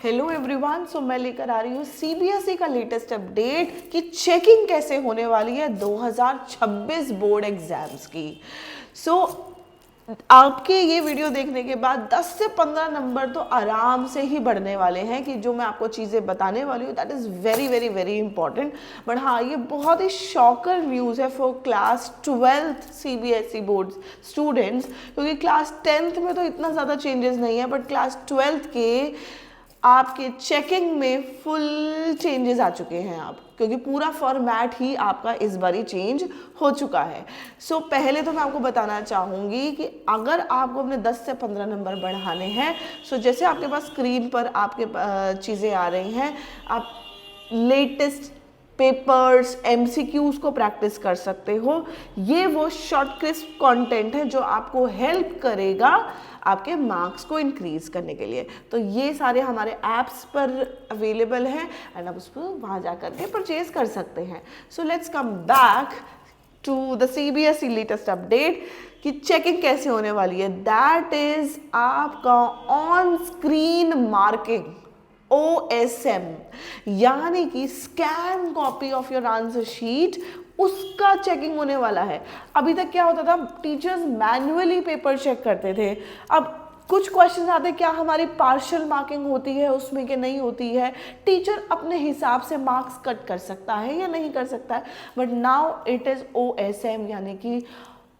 Hello everyone, सो मैं लेकर आ रही हूँ सीबीएसई का लेटेस्ट अपडेट कि चेकिंग कैसे होने वाली है 2026 बोर्ड एग्जाम्स की। आपके ये वीडियो देखने के बाद 10 से 15 नंबर तो आराम से ही बढ़ने वाले हैं कि जो मैं आपको चीज़ें बताने वाली हूँ that is very very very important. But हाँ, ये बहुत ही शॉकर न्यूज़ है for class 12th CBSE board students, क्योंकि क्लास 10th में तो इतना ज़्यादा चेंजेस नहीं है, बट क्लास 12th के आपके चेकिंग में फुल चेंजेस आ चुके हैं आप, क्योंकि पूरा फॉर्मेट ही आपका इस बार ही चेंज हो चुका है। पहले तो मैं आपको बताना चाहूँगी कि अगर आपको अपने 10 से 15 नंबर बढ़ाने हैं, जैसे आपके पास स्क्रीन पर आपके चीज़ें आ रही हैं, आप लेटेस्ट पेपर्स एमसीक्यूज को प्रैक्टिस कर सकते हो। ये वो शॉर्ट क्रिस्प कंटेंट है जो आपको हेल्प करेगा आपके मार्क्स को इंक्रीज करने के लिए। तो ये सारे हमारे ऐप्स पर अवेलेबल हैं एंड आप उसको वहाँ जा करके परचेज कर सकते हैं। So let's come back to the CBSE latest update कि चेकिंग कैसे होने वाली है। दैट इज आपका ऑन स्क्रीन मार्किंग OSM, यानी कि scan copy of your answer sheet, उसका चेकिंग होने वाला है। अभी तक क्या होता था, टीचर्स मैन्युअली पेपर चेक करते थे। अब कुछ क्वेश्चन आते क्या हमारी पार्शियल मार्किंग होती है उसमें कि नहीं होती है, टीचर अपने हिसाब से मार्क्स कट कर सकता है या नहीं कर सकता है। But now it is OSM, यानी कि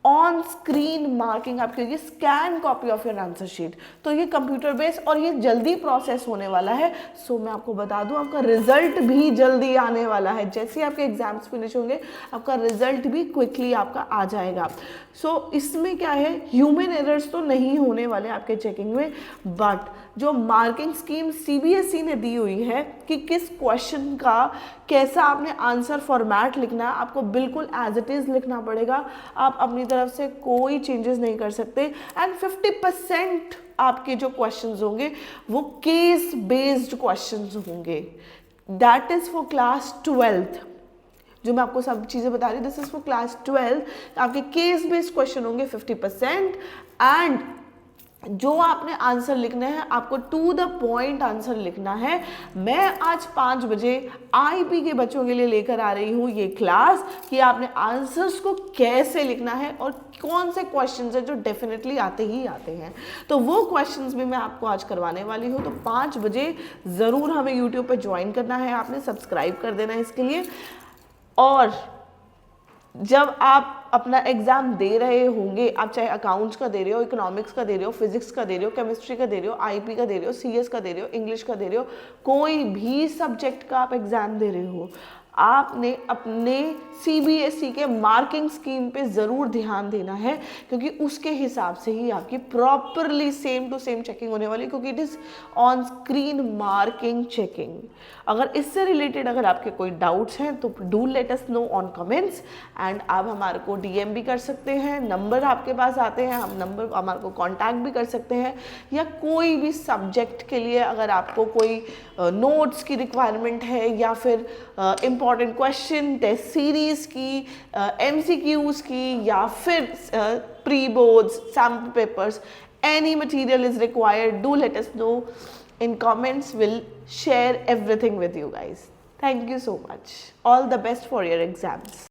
ऑन स्क्रीन मार्किंग आपकी होगी, scan copy of your answer sheet. तो ये कंप्यूटर बेस्ड और ये जल्दी प्रोसेस होने वाला है। मैं आपको बता दूं, आपका रिजल्ट भी जल्दी आने वाला है। जैसे ही आपके एग्जाम्स फिनिश होंगे आपका रिजल्ट भी क्विकली आपका आ जाएगा। इसमें क्या है, ह्यूमन एरर्स तो नहीं होने वाले आपके चेकिंग में, बट जो मार्किंग स्कीम सीबीएसई ने दी हुई है कि किस क्वेश्चन का कैसा आपने आंसर फॉर्मेट लिखना है, आपको बिल्कुल एज इट इज लिखना पड़ेगा। आप अपनी तरफ से कोई चेंजेस नहीं कर सकते। एंड 50% आपके जो क्वेश्चंस होंगे वो केस बेस्ड क्वेश्चंस होंगे। That is for class 12th। जो मैं आपको सब चीज़ें बता रही हूँ, this is for class 12th। आपके केस बेस्ड क्वेश्चन होंगे 50%। एंड जो आपने आंसर लिखना है, आपको टू द पॉइंट आंसर लिखना है। मैं आज 5 बजे आईपी के बच्चों के लिए लेकर आ रही हूँ ये क्लास कि आपने आंसर्स को कैसे लिखना है और कौन से क्वेश्चंस हैं जो डेफिनेटली आते ही आते हैं। तो वो क्वेश्चंस भी मैं आपको आज करवाने वाली हूँ। तो 5 बजे ज़रूर हमें यूट्यूब पर ज्वाइन करना है, आपने सब्सक्राइब कर देना है इसके लिए। और जब आप अपना एग्जाम दे रहे होंगे, आप चाहे अकाउंट्स का दे रहे हो, इकोनॉमिक्स का दे रहे हो, फिजिक्स का दे रहे हो, केमिस्ट्री का दे रहे हो, आईपी का दे रहे हो, सीएस का दे रहे हो, इंग्लिश का दे रहे हो, कोई भी सब्जेक्ट का आप एग्जाम दे रहे हो, आपने अपने सीबीएसई के मार्किंग स्कीम पे ज़रूर ध्यान देना है, क्योंकि उसके हिसाब से ही आपकी properly same to same checking होने वाली, क्योंकि it is on screen marking checking. अगर इससे रिलेटेड अगर आपके कोई डाउट्स हैं तो do let us know on comments. And आप हमारे को डीएम भी कर सकते हैं, नंबर आपके पास आते हैं, हम नंबर हमारे को कांटेक्ट भी कर सकते हैं। या कोई भी सब्जेक्ट के लिए अगर आपको कोई नोट्स की रिक्वायरमेंट है, या फिर इम्पॉर्टेंट क्वेश्चन टेस्ट सीरीज की, MCQs की, या फिर pre boards sample papers, any material is required, do let us know in comments. We'll share everything with you guys. Thank you so much. All the best for your exams.